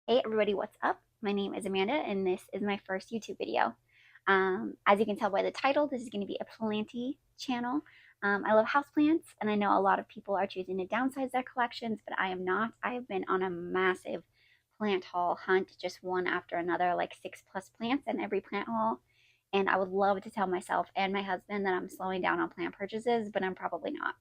Hey everybody, what's up? My name is Amanda and this is my first YouTube video. As you can tell by the title, this is going to be a planty channel. I love houseplants and I know a lot of people are choosing to downsize their collections, but I am not. I have been on a massive plant haul hunt, just one after another, like 6+ plants in every plant haul. And I would love to tell myself and my husband that I'm slowing down on plant purchases, but I'm probably not.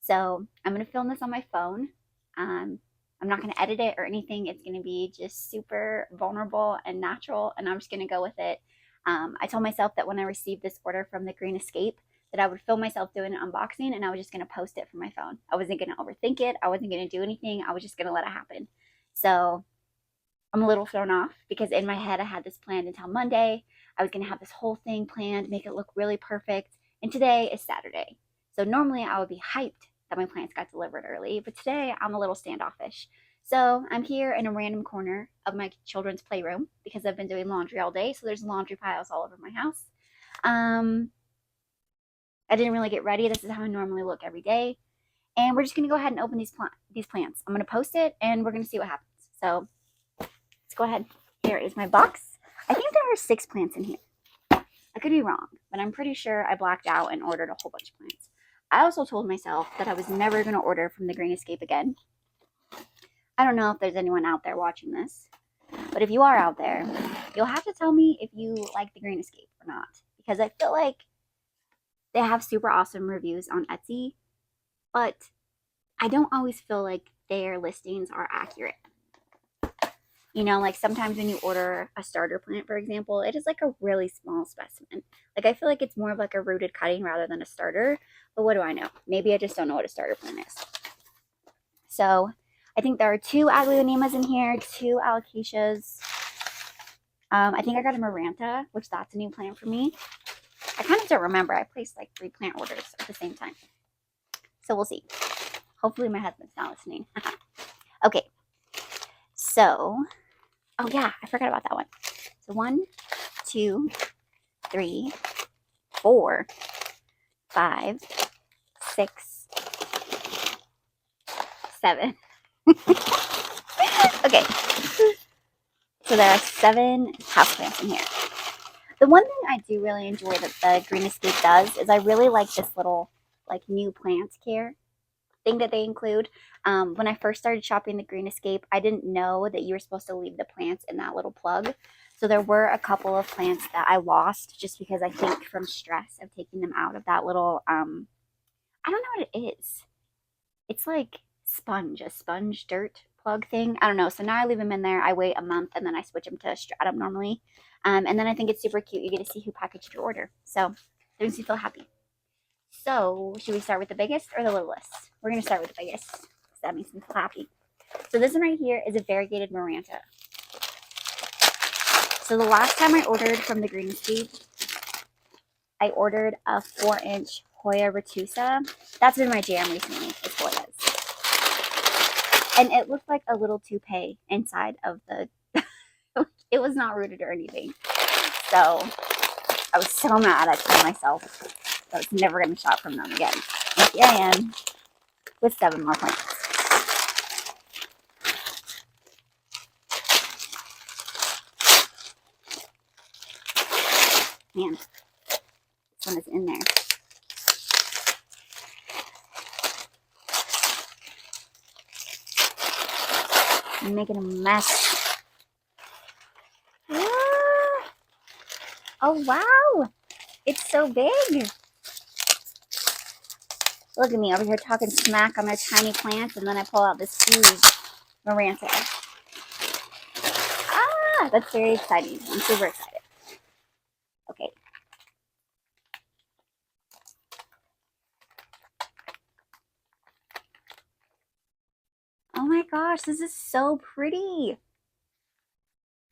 So I'm going to film this on my phone. Um, I'm not going to edit it or anything. It's going to be just super vulnerable and natural, and I'm just going to go with it. I told myself that when I received this order from the Green Escape, that I would film myself doing an unboxing, and I was just going to post it from my phone. I wasn't going to overthink it. I wasn't going to do anything. I was just going to let it happen. So I'm a little thrown off because in my head I had this planned until Monday. I was going to have this whole thing planned, make it look really perfect. And today is Saturday. So normally I would be hyped that my plants got delivered early, but today I'm a little standoffish. So I'm here in a random corner of my children's playroom because I've been doing laundry all day. So there's laundry piles all over my house. Um, I didn't really get ready. This is how I normally look every day. And we're just going to go ahead and open these plants. I'm going to post it and we're going to see what happens. So let's go ahead. Here is my box. I think there are 6 plants in here. I could be wrong, but I'm pretty sure I blacked out and ordered a whole bunch of plants. I also told myself that I was never going to order from the Green Escape again. I don't know if there's anyone out there watching this, but if you are out there, you'll have to tell me if you like the Green Escape or not, because I feel like they have super awesome reviews on Etsy, but I don't always feel like their listings are accurate. You know, like sometimes when you order a starter plant, for example, it is like a really small specimen. Like I feel like it's more of like a rooted cutting rather than a starter. But what do I know? Maybe I just don't know what a starter plant is. So I think there are 2 aglaonemas in here, 2 alocasias. I think I got a maranta, which that's a new plant for me. I kind of don't remember. I placed like 3 plant orders at the same time. So we'll see. Hopefully my husband's not listening. Okay. So, oh yeah, I forgot about that one. So 1, 2, 3, 4, 5, 6, 7. Okay. So there are 7 houseplants in here. The one thing I do really enjoy that the Green Escape does is I really like this little like new plant care thing that they include. When I first started shopping the Green Escape, I didn't know that you were supposed to leave the plants in that little plug. So there were a couple of plants that I lost just because I think from stress of taking them out of that little, I don't know what it is. It's like a sponge dirt plug thing. I don't know. So now I leave them in there. I wait a month and then I switch them to stratum normally. And then I think it's super cute. You get to see who packaged your order. So it makes me feel happy. So should we start with the biggest or the littlest? We're going to start with the biggest because that makes me feel happy. So this one right here is a variegated maranta. So the last time I ordered from the Green Escape, I ordered a 4-inch Hoya retusa. That's been my jam recently, is Hoyas. And it looked like a little toupee inside of the... It was not rooted or anything. So I was so mad. I told myself that I was never going to shop from them again. And here I am with 7 more plants. Man, this one is in there. I'm making a mess. Ah! Oh, wow. It's so big. Look at me over here talking smack on their tiny plants, and then I pull out this huge maranta. Ah, that's very exciting. I'm super excited. Okay. Oh my gosh, this is so pretty.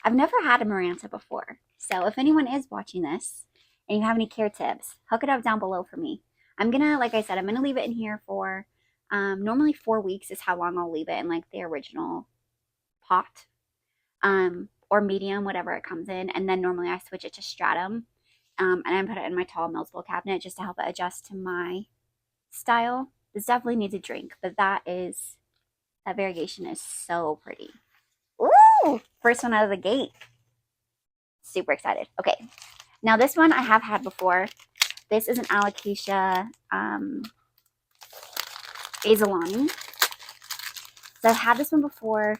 I've never had a maranta before. So if anyone is watching this and you have any care tips, hook it up down below for me. I'm gonna, like I said, I'm gonna leave it in here for normally 4 weeks is how long I'll leave it in like the original pot. Or medium, whatever it comes in. And then normally I switch it to stratum. And I put it in my tall Millsville cabinet just to help it adjust to my style. This definitely needs a drink, but that variegation is so pretty. Ooh! Woo! First one out of the gate. Super excited. Okay. Now this one I have had before. This is an Alocasia Azalani. So I've had this one before,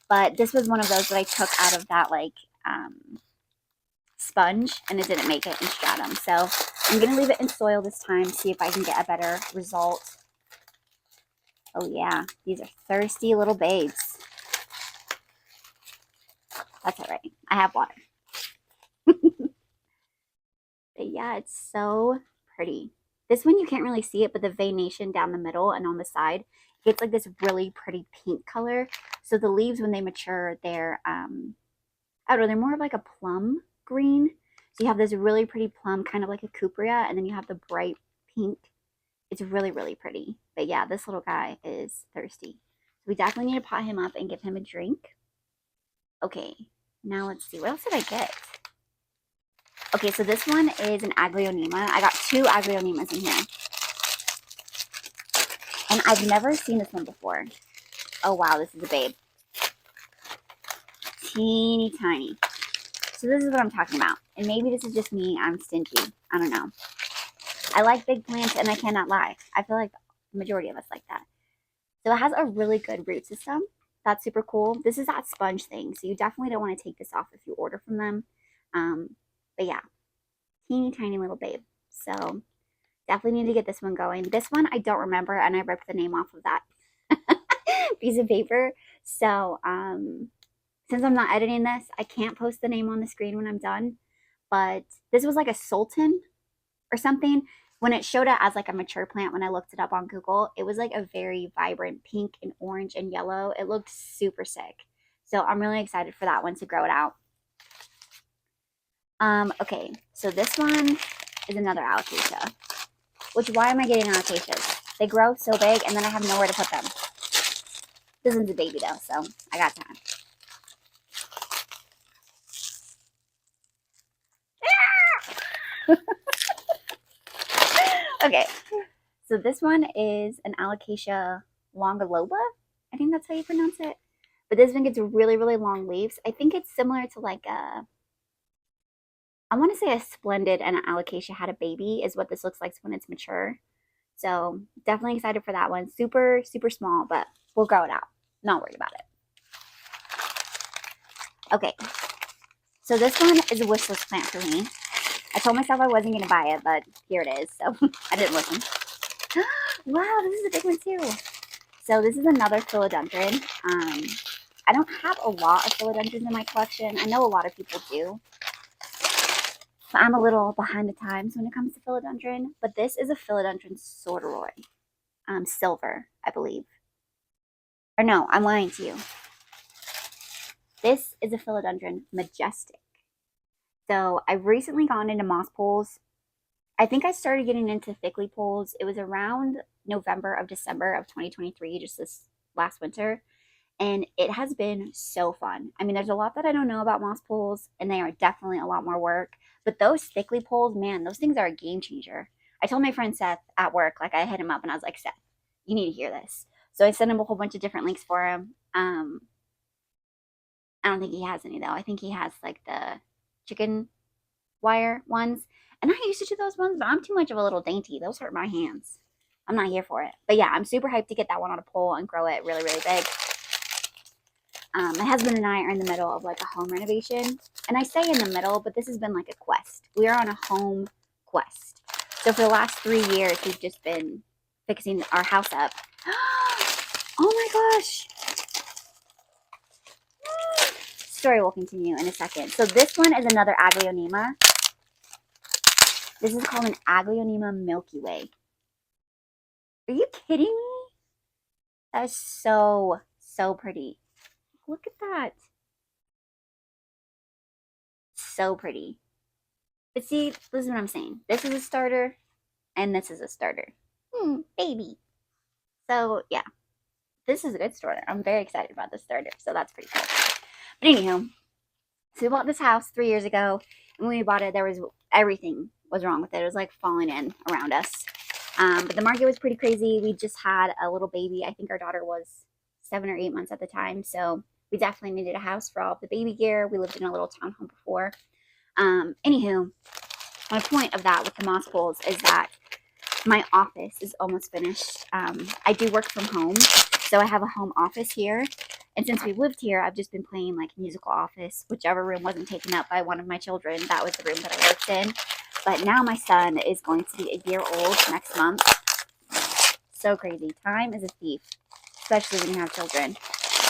but this was one of those that I took out of that like sponge, and it didn't make it in stratum. So I'm going to leave it in soil this time, see if I can get a better result. Oh yeah, these are thirsty little babes. That's all right. I have water. But yeah, it's so pretty. This one you can't really see it, but the veination down the middle and on the side gets like this really pretty pink color. So the leaves, when they mature, they're I don't know, they're more of like a plum green. So you have this really pretty plum, kind of like a cupria, and then you have the bright pink. It's really, really pretty. But yeah, this little guy is thirsty. So we definitely need to pot him up and give him a drink. Okay, now let's see. What else did I get? Okay, so this one is an Aglaonema. I got 2 Aglaonemas in here. And I've never seen this one before. Oh wow, this is a babe. Teeny tiny. So this is what I'm talking about. And maybe this is just me. I'm stingy. I don't know. I like big plants, and I cannot lie. I feel like the majority of us like that. So it has a really good root system. That's super cool. This is that sponge thing. So you definitely don't want to take this off if you order from them. But yeah, teeny tiny little babe. So definitely need to get this one going. This one I don't remember, and I ripped the name off of that piece of paper. So since I'm not editing this, I can't post the name on the screen when I'm done. But this was like a sultan or something. When it showed it as like a mature plant, when I looked it up on Google, it was like a very vibrant pink and orange and yellow. It looked super sick. So I'm really excited for that one to grow it out. Okay, so this one is another alocasia. Which, why am I getting alocasias? They grow so big, and then I have nowhere to put them. This one's a baby though, so I got time. Okay, so this one is an Alocasia longaloba. I think that's how you pronounce it. But this one gets really, really long leaves. I think it's similar to like I want to say a splendid and an Alocasia had a baby is what this looks like when it's mature. So definitely excited for that one. Super, super small, but we'll grow it out. Not worried about it. Okay, so this one is a wish list plant for me. I told myself I wasn't going to buy it, but here it is. So I didn't listen. Wow, this is a big one too. So this is another philodendron. I don't have a lot of philodendrons in my collection. I know a lot of people do. So I'm a little behind the times when it comes to philodendron. But this is a philodendron sorderoy. Silver, I believe. Or no, I'm lying to you. This is a philodendron majestic. So I've recently gone into moss pools. I think I started getting into thickly pools. It was around December of 2023, just this last winter. And it has been so fun. I mean, there's a lot that I don't know about moss pools, and they are definitely a lot more work. But those thickly pools, man, those things are a game changer. I told my friend Seth at work, like I hit him up and I was like, Seth, you need to hear this. So I sent him a whole bunch of different links for him. I don't think he has any though. I think he has like the chicken wire ones. And I used to do those ones, but I'm too much of a little dainty. Those hurt my hands. I'm not here for it. But yeah, I'm super hyped to get that one on a pole and grow it really, really big. My husband and I are in the middle of like a home renovation. And I say in the middle, but this has been like a quest. We are on a home quest. So for the last 3 years, we've just been fixing our house up. Oh my gosh. Story will continue in a second. So this one is another Aglaonema. This is called an Aglaonema Milky Way. Are you kidding me? That is so, so pretty. Look at that. So pretty. But see, this is what I'm saying. This is a starter, and this is a starter. Baby. So, yeah. This is a good starter. I'm very excited about this starter, so that's pretty cool. But anyhow, so we bought this house 3 years ago, and when we bought it, there was everything was wrong with it. It was like falling in around us. But the market was pretty crazy. We just had a little baby. I think our daughter was 7 or 8 months at the time, so We definitely needed a house for all of the baby gear. We lived in a little townhome before. Anywho, my point of that with the moss pools is that my office is almost finished. I do work from home, so I have a home office here. And since we lived here, I've just been playing like musical office, whichever room wasn't taken up by one of my children. That was the room that I worked in. But now my son is going to be a year old next month. So crazy. Time is a thief, especially when you have children.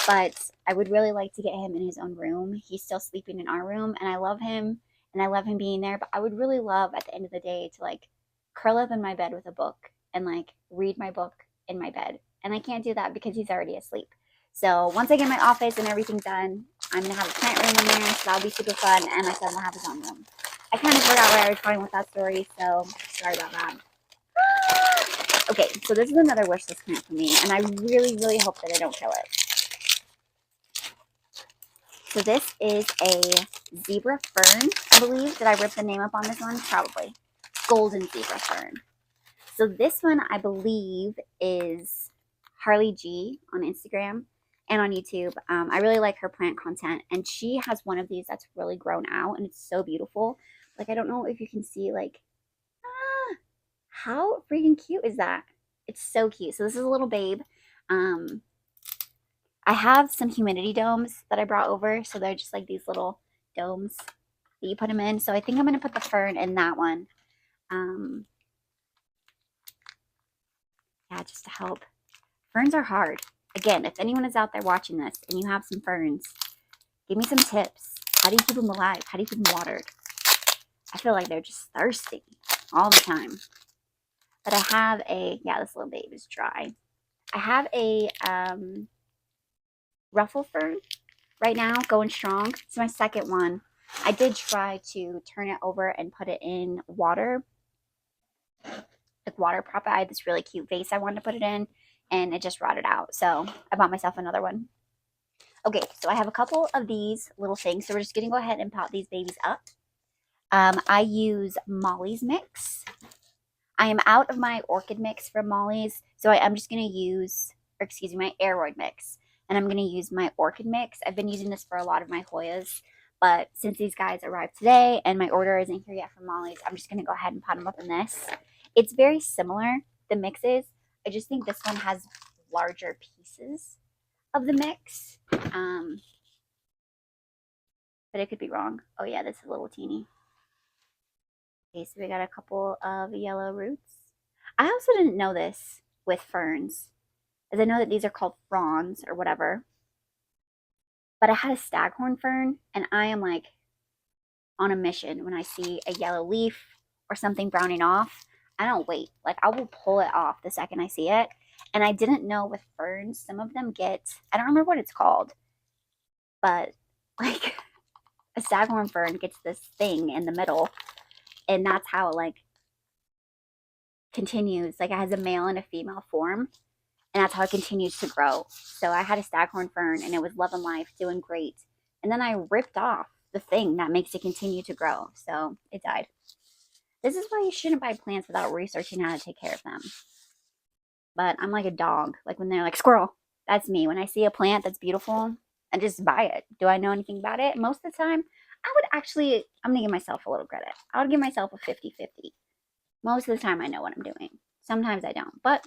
But I would really like to get him in his own room. He's still sleeping in our room, and I love him, and I love him being there. But I would really love at the end of the day to like curl up in my bed with a book and like read my book in my bed. And I can't do that because he's already asleep. So once I get my office and everything done, I'm gonna have a plant room in there, so that'll be super fun, and my son will have his own room. I kind of forgot where I was going with that story, so sorry about that. Okay, so this is another wish list plant for me, and I really, really hope that I don't kill it. So this is a zebra fern, I believe. Did I rip the name up on this one? Probably. Golden zebra fern. So this one, I believe, is Harley G on Instagram and on YouTube. I really like her plant content, and she has one of these that's really grown out, and it's so beautiful. Like, I don't know if you can see, like, how freaking cute is that? It's so cute. So this is a little babe. I have some humidity domes that I brought over, so they're just like these little domes that you put them in. So I think I'm going to put the fern in that one. Yeah, just to help. Ferns are hard. Again, if anyone is out there watching this and you have some ferns, give me some tips. How do you keep them alive? How do you keep them watered? I feel like they're just thirsty all the time. But I have a, yeah, this little babe is dry. I have a ruffle fern right now, going strong. It's my second one. I did try to turn it over and put it in water, like water prop. I had this really cute vase I wanted to put it in, and it just rotted out. So I bought myself another one. Okay, so I have a couple of these little things. So we're just going to go ahead and pot these babies up. I use Molly's mix. I am out of my orchid mix from Molly's, so I'm just going to use, or excuse me, my Aroid mix. And I'm going to use my orchid mix. I've been using this for a lot of my Hoyas, but since these guys arrived today and my order isn't here yet from Molly's, I'm just going to go ahead and pot them up in this. It's very similar, the mixes. I just think this one has larger pieces of the mix. But it could be wrong. Oh yeah, this is a little teeny. Okay, so we got a couple of yellow roots. I also didn't know this with ferns, as I know that these are called fronds or whatever. But I had a staghorn fern, and I am like on a mission when I see a yellow leaf or something browning off. I don't wait. Like, I will pull it off the second I see it. And I didn't know with ferns, some of them get, I don't remember what it's called, but like a staghorn fern gets this thing in the middle, and that's how it like continues. Like, it has a male and a female form, and that's how it continues to grow. So I had a staghorn fern, and it was loving life, doing great. And then I ripped off the thing that makes it continue to grow, so it died. This is why you shouldn't buy plants without researching how to take care of them. But I'm like a dog. Like, when they're like, squirrel, that's me. When I see a plant that's beautiful, I just buy it. Do I know anything about it? Most of the time, I would actually, I'm going to give myself a little credit. I would give myself a 50-50. Most of the time, I know what I'm doing. Sometimes I don't, but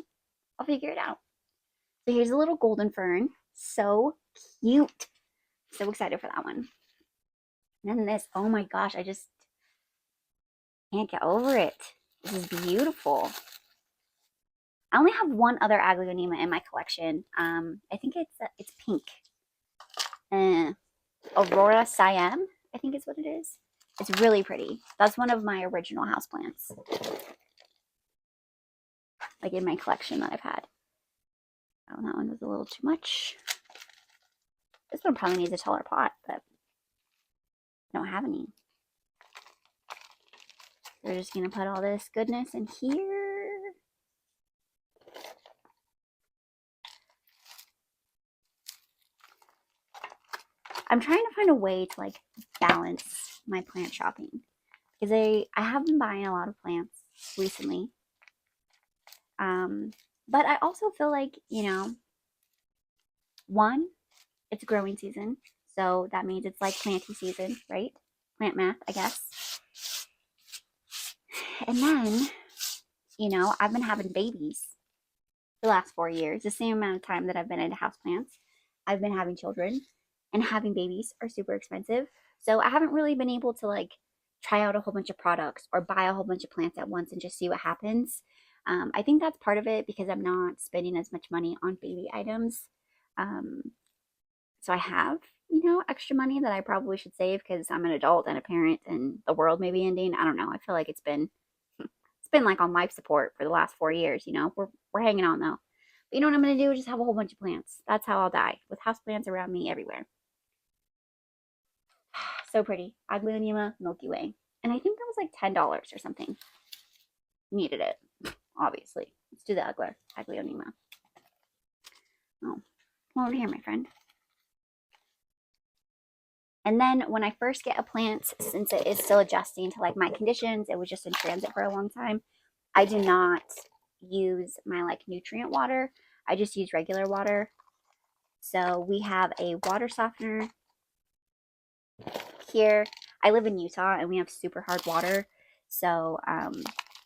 I'll figure it out. So here's a little golden fern. So cute. So excited for that one. And then this, oh my gosh, I just can't get over it. This is beautiful. I only have one other aglaonema in my collection. I think it's pink. Aurora Siam, I think is what it is. It's really pretty. That's one of my original houseplants, like in my collection that I've had. Oh, that one was a little too much. This one probably needs a taller pot, but I don't have any. We're just gonna put all this goodness in here. I'm trying to find a way to like balance my plant shopping, because I have been buying a lot of plants recently. But I also feel like, you know, one, it's growing season. So that means it's like planty season, right? Plant math, I guess. And then, I've been having babies the last 4 years, the same amount of time that I've been into houseplants. I've been having children, and having babies are super expensive. So I haven't really been able to like try out a whole bunch of products or buy a whole bunch of plants at once and just see what happens. I think that's part of it because I'm not spending as much money on baby items. Um, so I have, extra money that I probably should save because I'm an adult and a parent and the world may be ending. I don't know. I feel like it's been like on life support for the last 4 years. We're hanging on though. But you know what I'm gonna do? Just have a whole bunch of plants. That's how I'll die, with house plants around me everywhere. So pretty. Aglaonema Milky Way. And I think that was like $10 or something. Needed it, obviously. Let's do the Aglaonema. Oh, come over here, my friend. And then when I first get a plant, since it is still adjusting to like my conditions, it was just in transit for a long time. I do not use my like nutrient water. I just use regular water. So we have a water softener here. I live in Utah and we have super hard water. So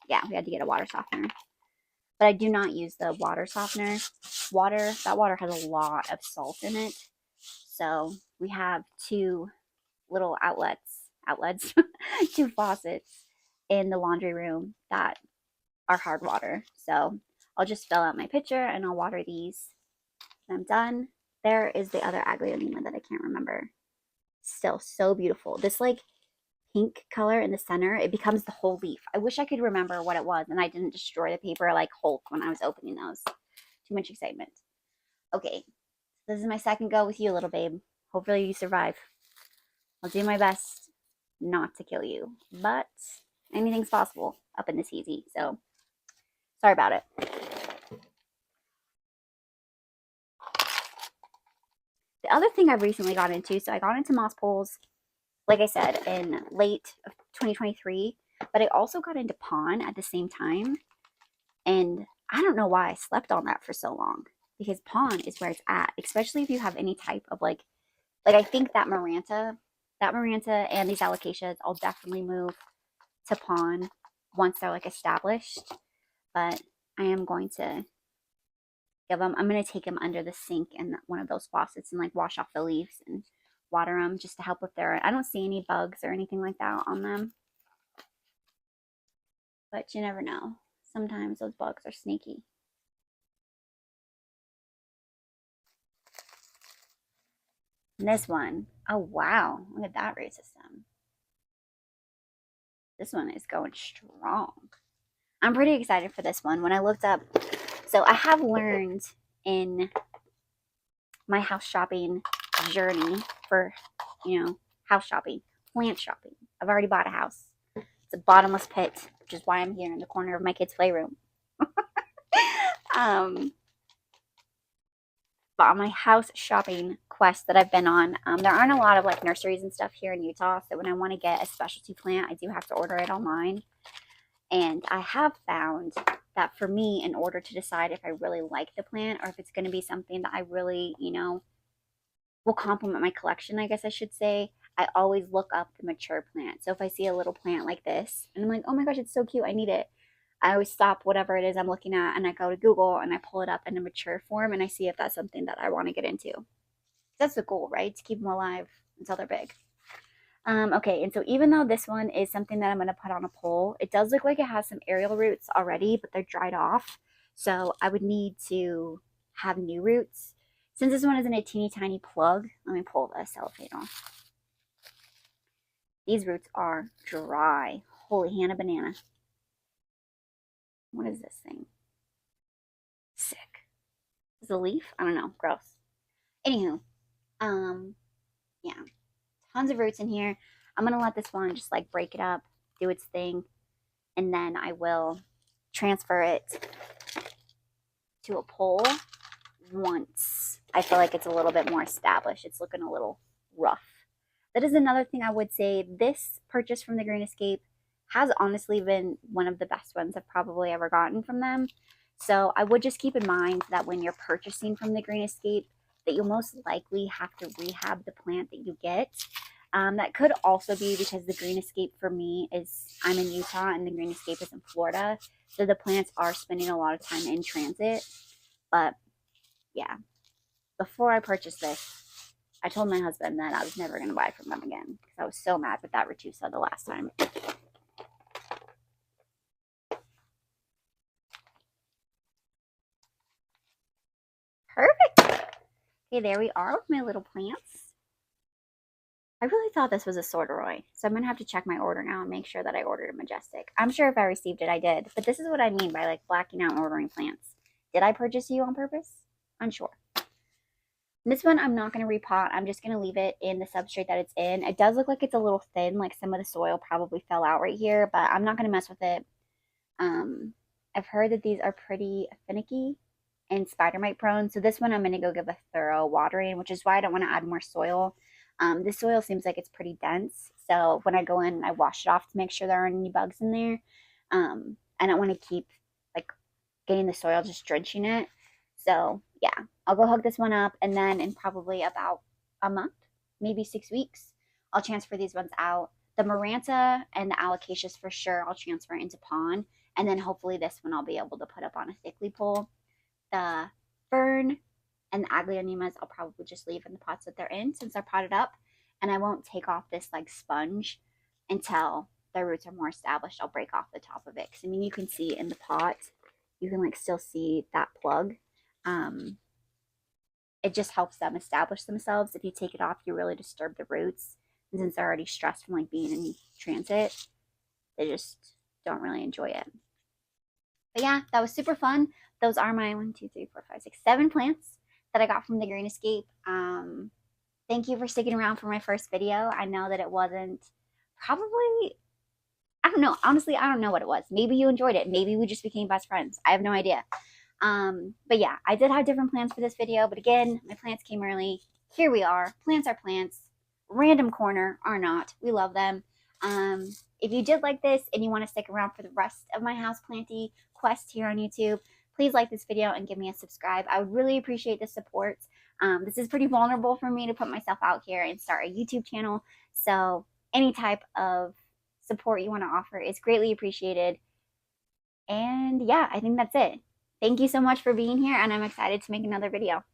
yeah, we had to get a water softener. But I do not use the water softener. That water has a lot of salt in it. So we have two little outlets, two faucets in the laundry room that are hard water. So I'll just fill out my pitcher and I'll water these. And I'm done. There is the other Aglaonema that I can't remember. Still so beautiful. This like pink color in the center, it becomes the whole leaf. I wish I could remember what it was and I didn't destroy the paper like Hulk when I was opening those. Too much excitement. Okay, this is my second go with you, little babe. Hopefully you survive. I'll do my best not to kill you, but anything's possible up in this easy, so sorry about it. The other thing I've recently got into, so I got into moss poles, like I said, in late of 2023, but I also got into pon at the same time, and I don't know why I slept on that for so long, because pon is where it's at, especially if you have any type of like I think that Maranta and these alocasias, I'll definitely move to pon once they're like established, but I am going to I'm going to take them under the sink in one of those faucets and like wash off the leaves and water them just to help with I don't see any bugs or anything like that on them. But you never know. Sometimes those bugs are sneaky. And this one, oh wow, look at that root system. This one is going strong. I'm pretty excited for this one. When I looked up, so I have learned in my house shopping journey for, house shopping, plant shopping. I've already bought a house. It's a bottomless pit, which is why I'm here in the corner of my kids' playroom. But on my house shopping quest that I've been on, there aren't a lot of like nurseries and stuff here in Utah. So when I want to get a specialty plant, I do have to order it online. And I have found that for me, in order to decide if I really like the plant or if it's going to be something that I really, will complement my collection, I guess I should say, I always look up the mature plant. So if I see a little plant like this and I'm like, oh my gosh, it's so cute, I need it, I always stop whatever it is I'm looking at and I go to Google and I pull it up in a mature form and I see if that's something that I want to get into. That's the goal, right? To keep them alive until they're big. Okay, and so even though this one is something that I'm going to put on a pole, it does look like it has some aerial roots already, but they're dried off. So I would need to have new roots. Since this one is in a teeny tiny plug, let me pull the cellophane off. These roots are dry. Holy Hannah banana. What is this thing? Sick. Is it a leaf? I don't know. Gross. Anywho, yeah. Tons of roots in here. I'm going to let this one just like break it up, do its thing, and then I will transfer it to a pole once I feel like it's a little bit more established. It's looking a little rough. That is another thing I would say. This purchase from the Green Escape has honestly been one of the best ones I've probably ever gotten from them. So I would just keep in mind that when you're purchasing from the Green Escape, that you'll most likely have to rehab the plant that you get. That could also be because the Green Escape for me is, I'm in Utah and the Green Escape is in Florida. So the plants are spending a lot of time in transit. But yeah, before I purchased this, I told my husband that I was never going to buy from them again because I was so mad with that Retusa the last time. Perfect. Okay, there we are with my little plants. I really thought this was a Sorderoy, so I'm going to have to check my order now and make sure that I ordered a Majestic. I'm sure if I received it, I did. But this is what I mean by like blacking out and ordering plants. Did I purchase you on purpose? Unsure. This one I'm not going to repot. I'm just going to leave it in the substrate that it's in. It does look like it's a little thin, like some of the soil probably fell out right here, but I'm not going to mess with it. I've heard that these are pretty finicky and spider mite prone. So this one I'm going to go give a thorough watering, which is why I don't want to add more soil. This soil seems like it's pretty dense. So when I go in, I wash it off to make sure there aren't any bugs in there. I don't want to keep like getting the soil just drenching it. So yeah, I'll go hook this one up, and then in probably about a month, maybe 6 weeks, I'll transfer these ones out. The Maranta and the Alocasias for sure I'll transfer into pond, and then hopefully this one I'll be able to put up on a thickly pole. The fern and the Aglaonemas I'll probably just leave in the pots that they're in since they're potted up, and I won't take off this like sponge until their roots are more established. I'll break off the top of it because I mean you can see in the pot, you can like still see that plug. It just helps them establish themselves. If you take it off, you really disturb the roots. And since they're already stressed from like being in transit, they just don't really enjoy it. But yeah, that was super fun. Those are my 1, 2, 3, 4, 5, 6, 7 plants that I got from the Green Escape. Thank you for sticking around for my first video. I know that it wasn't probably, I don't know. Honestly, I don't know what it was. Maybe you enjoyed it. Maybe we just became best friends. I have no idea. But yeah, I did have different plans for this video, but again, my plants came early. Here we are. Plants are plants. Random corner are not. We love them. If you did like this and you want to stick around for the rest of my houseplanty quest here on YouTube, please like this video and give me a subscribe. I would really appreciate the support. This is pretty vulnerable for me to put myself out here and start a YouTube channel. So any type of support you want to offer is greatly appreciated. And yeah, I think that's it. Thank you so much for being here, and I'm excited to make another video.